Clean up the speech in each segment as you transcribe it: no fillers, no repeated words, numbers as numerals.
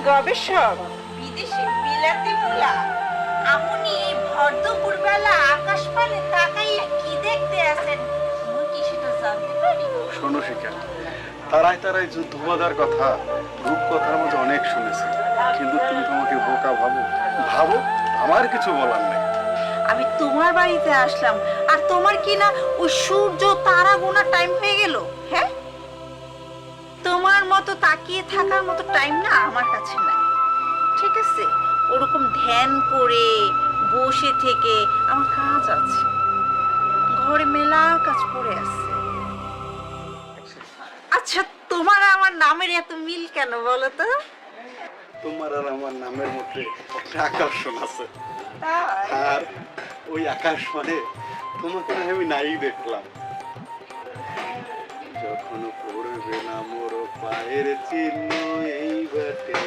গবেষক বিদেশি বিলাতি মুলা আপনি এই ভর দুপুরবেলা আকাশ পানে তাকাইয়া কি দেখতে আছেন মুই কি সেটা জানতে পারি? শোনো শিখা, তারাই তারাই যুদ্ধ বাঁধার কথা রূপকথার মধ্যে অনেক শুনেছি, কিন্তু তুমি তোমাকে বোকা ভাবো। ভাবো, আমার কিছু বলার নেই। আমি তোমার বাড়িতে আসলাম আর তোমার কি না ওই সূর্য তারা গোনার টাইম হয়ে গেল? হ্যাঁ, তোমার মতো তাকিয়ে থাকার মতো টাইম না আমার কাছে নাই। ঠিক আছে, ওরকম ধ্যান করে বসে থেকে আমার কাজ আছে, ঘরে মেলা কাজ পড়ে আছে। আচ্ছা, তোমার আমার নামের এত মিল কেন বলো তো? তোমার আর আমার নামের মধ্যে একটা আকর্ষণ আছে, আর ওই আকর্ষণে তোমাকে আমি নাই দেখলাম। যখন পড়বে না মোর পায়ের চিহ্ন এই বাটে,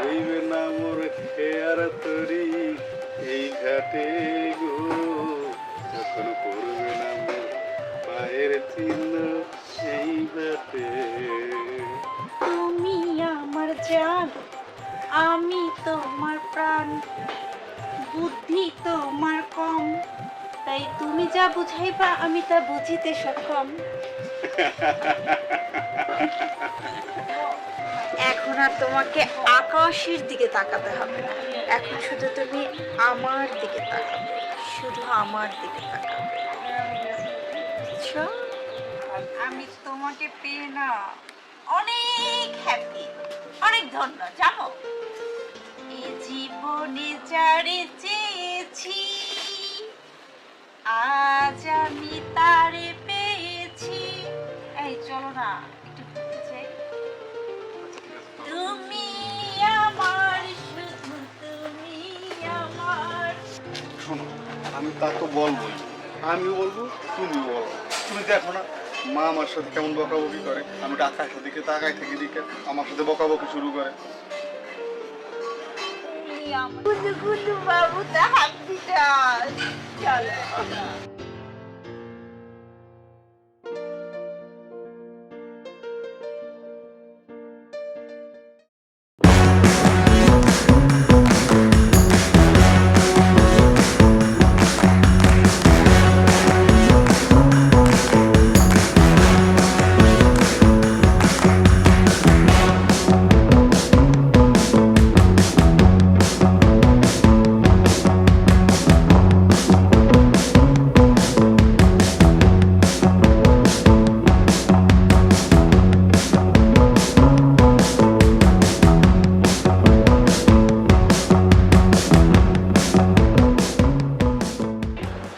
হইবে না মোর খেয়ার তরি এই ঘাটে গো। যখন পড়বে না মোর পায়ের চিহ্ন এই বাটে। তুমি আমার জান, আমি তোমার প্রাণ, বুদ্ধি তোমার কম, তাই তুমি যা বুঝাইবা আমি তা বুঝিতে সক্ষম। এখন আর তোমাকে আকাশের দিকে তাকাতে হবে না, এখন শুধু তুমি আমার দিকে তাকাবে, শুধু আমার দিকে তাকাবে। বুঝছো? আমি তোমাকে পেয়ে না অনেক হ্যাপি, অনেক ধন্য। জানো, এই জীবনে যারে চেয়েছি আজ আমি তারে পেয়েছি। এই চলো না একটু ঘুরতে যাই। তুমি আমার, শুধু তুমি আমার। শোনো, আমি তা তো বলবোই, আমি বলবো, তুমি বলো। তুমি দেখো না মা আমার সাথে কেমন বকাবকি করে, আমি আকাশের দিকে তাকাই থেকে দিকে আমার সাথে বকাবকি শুরু করে। গুলু গুলু বাবু তা হাসিটা চলো।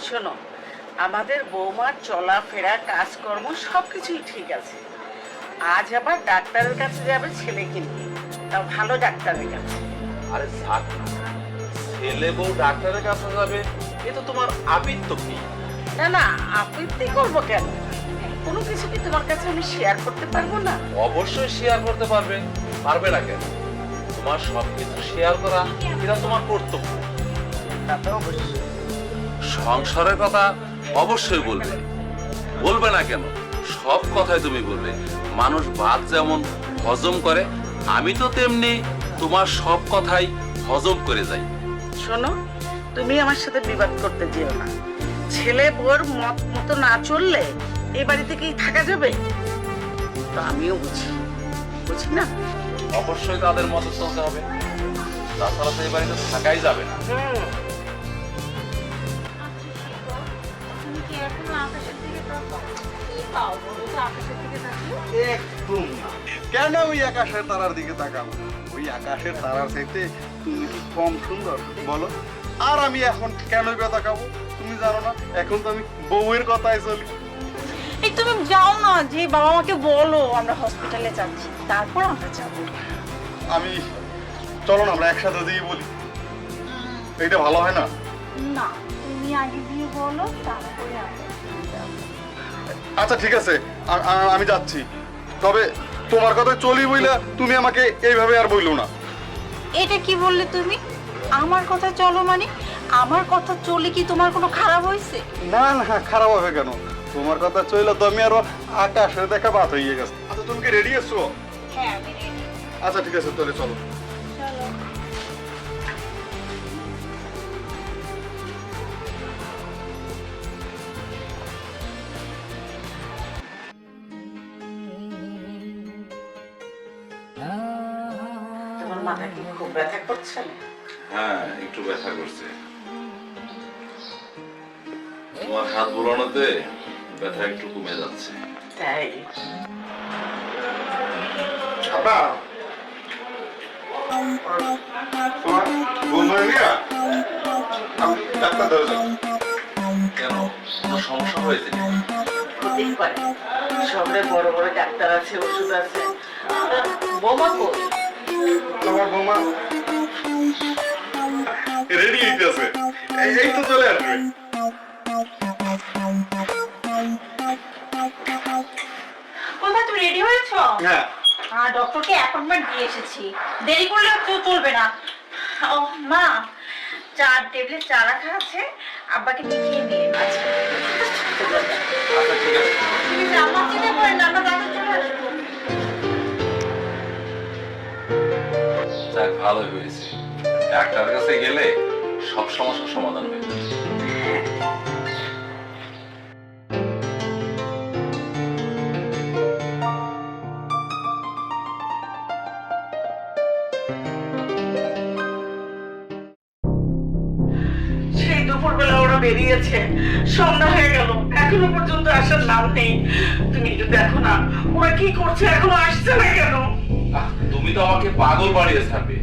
শোনো, আমাদের বৌমার চলাফেরা কাজকর্ম সবকিছুই ঠিক আছে। আজ আবার ডাক্তারের কাছে যাবে ছেলেকে নিয়ে, তাও ভালো ডাক্তারের কাছে। আরে যাক না, ছেলে বউ ডাক্তারের কাছে যাবে, এ তো তোমার আবৃত্ত কি? না না, আপত্তি করবো কেন? কোনো কিছু কি তোমার কাছে আমি শেয়ার করতে পারবো না? অবশ্যই শেয়ার করতে পারবে, পারবে না কেন? তোমার সবকিছু শেয়ার করা এটা তোমার কর্তব্য। তা তো অবশ্যই। সংসারের কথা অবশ্যই বলবে, বলবে না কেন? সব কথাই তুমি বলবে। মানুষ ভাত যেমন হজম করে, আমি তো তেমনি তোমার সব কথাই হজম করে যাই। শোনো, তুমি আমার সাথে বিবাদ করতে যেও না। ছেলে বউর মত মতো না চললে এই বাড়িতে কি থাকা যাবে? তো আমিও বুঝি, বুঝি না? অবশ্যই তাদের মতো চলতে হবে, তাছাড়া তো এই বাড়িতে থাকাই যাবে না। একদম না। কেন ওই আকাশের তারার দিকে তাকাবো? ওই আকাশের তারার চাইতে তুমি কি কম সুন্দর বলো? আর আমি এখন কেন তাকাবো? তুমি জানো না এখন তো আমি বউয়ের কথায় চলি। এই তুমি যাও না, যে বাবা মাকে বলো আমরা হসপিটালে যাচ্ছি, তারপর আমরা যাব। আমি চলো না আমরা একসাথে দিয়ে বলি, এইটা ভালো হয় না? না, তুমি আগে দিয়ে বলো, তারপরে আমরা যাব। আচ্ছা ঠিক আছে, আমি যাচ্ছি, তবে তোমার কথায় চলি বইলা তুমি আমাকে এইভাবে আর বইলো না। এটা কি বললে তুমি? আমার কথা চলো মানে? আমার কথা চলে কি তোমার কোনো খারাপ হয়েছে? না না, খারাপ হবে কেন? তোমার কথা চইলো তো আমি আরো আকাশে দেখা বাত হয়ে গেছে। আচ্ছা তুমি কি রেডি আছো? হ্যাঁ আমি রেডি। আচ্ছা ঠিক আছে, তাহলে চলো। চলো। তোমার মাথা কি খুব ব্যথা করছে? হ্যাঁ, একটু ব্যথা করছে। তোমার হাত বুলানোতে ব্যথা একটু কমে যাচ্ছে। তাই? আপা তোমার বৌমার নিয়ে আমি ডাক্তার ধরে যাবো। কেন, কোনো সমস্যা হয়েছে নাকি? হতেই পারে, শহরে বড় বড় ডাক্তার আছে, ওষুধ আছে। বোমা কই? তোমার বৌমা রেডি হইতেছে, এই তো চলে আসবে। কোথায় তুমি রেডি হয়েছো? হ্যাঁ ডক্টরকে অ্যাপয়েন্টমেন্ট দিয়ে এসেছি, দেরি করলে তো চলবে না। ও মা, 4 টেবিলে চা রাখা আছে, আব্বাকে দেখিয়ে দিয়ে। আচ্ছা ঠিক আছে। তুমি জামা চিনে পড়ে না, আমরা তাড়াতাড়ি চলে আসবো। যাক, ভালোই হয়েছে। ডাক্তারের কাছে গেলে সব সমস্যার সমাধান হয়ে যাবে। সেই দুপুরবেলা ওরা বেরিয়েছে, সন্ধ্যা হয়ে গেল, এখনো পর্যন্ত আসার নাম নেই। তুমি একটু দেখো না ওরা কি করছে, এখনো আসছে না কেন? তুমি তো আমাকে পাগল বানিয়ে ছাড়বে।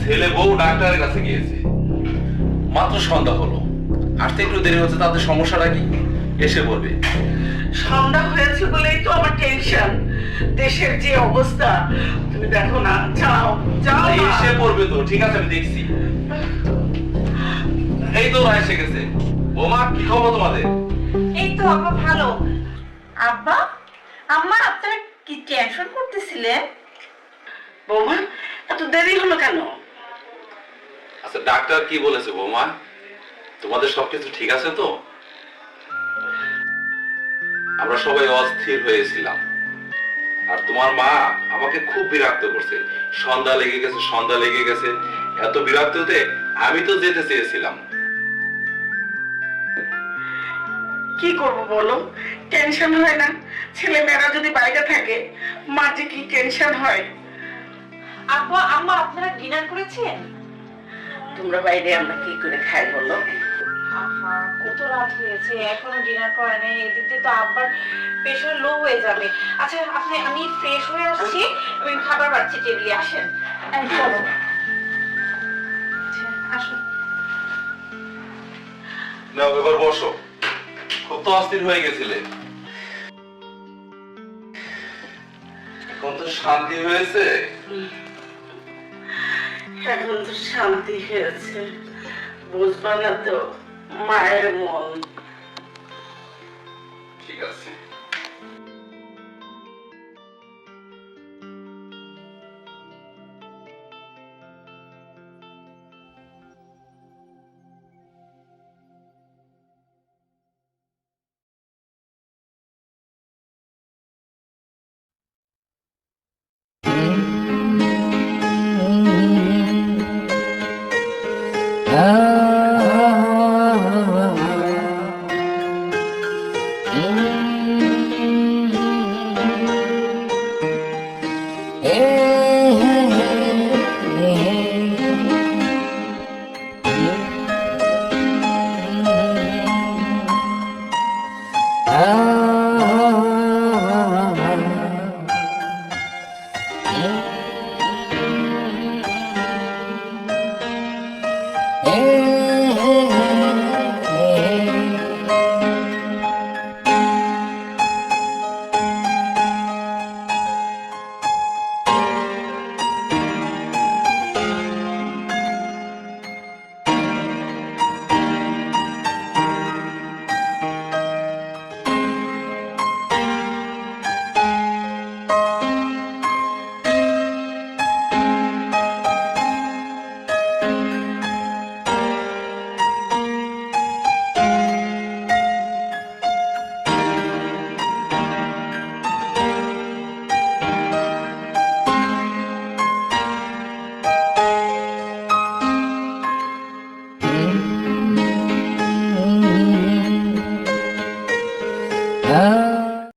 ছেলে বউ ডাক্তারের কাছে গিয়েছে, মাত্র সন্ধ্যা হলো, আসতে একটু দেরি হচ্ছে, তাতে সমস্যাটা কি? এসে বলবে। সন্ধ্যা হয়েছে বলেই তো আমার টেনশন, দেশের যে অবস্থা। তুমি দেখো না, যাও যাও না। এসে পড়বে তো, ঠিক আছে আমি দেখছি। এই তো ওরা এসে গেছে। বোমা, কি খবর তোমাদের? এই তো আব্বা ভালো। আব্বা, আম্মা, আপনারা কি টেনশন করতেছিলেন? বৌমা, এত দেরি হলো কেন? আচ্ছা, ডাক্তার কি বলেছে বোমা? তোমাদের সবকিছু ঠিক আছে তো? আমরা সবাই অস্থির হয়েছিলাম, আর তোমার মা আমাকে খুব বিরক্ত করছে। সন্ধ্যা লেগে গেছে, সন্ধ্যা লেগে গেছে। এত বিরক্ত হতে আমি তো যেতে চেয়েছিলাম। কি করব বলো, টেনশন হয় না? ছেলে মেয়েরা যদি বাইরে থাকে, মার যে কি টেনশন হয়। আব্বা, আম্মা, আপনারা ডিনার করেছেন? তোমরা বাইরে আমরা কি করে খাই বলো? আহা, কত রাত হয়েছে, এখনো ডিনার করে নাই। এদিক দিয়ে তো আব্বার প্রেশার লো হয়ে যাবে। আচ্ছা আমি ফ্রেশ হয়ে আসছি, আমি খাবার বাড়ছি টেবিলে, আসেন। এই চলো। আচ্ছা, আসুন। নাও এবার বসো। খুব তো অস্থির হয়ে গেছিলে, এখন তো শান্তি হয়েছে। এখন তো শান্তি হয়েছে, বুঝবা না তো মায়ের মন। ঠিক আছে। হ্যাঁ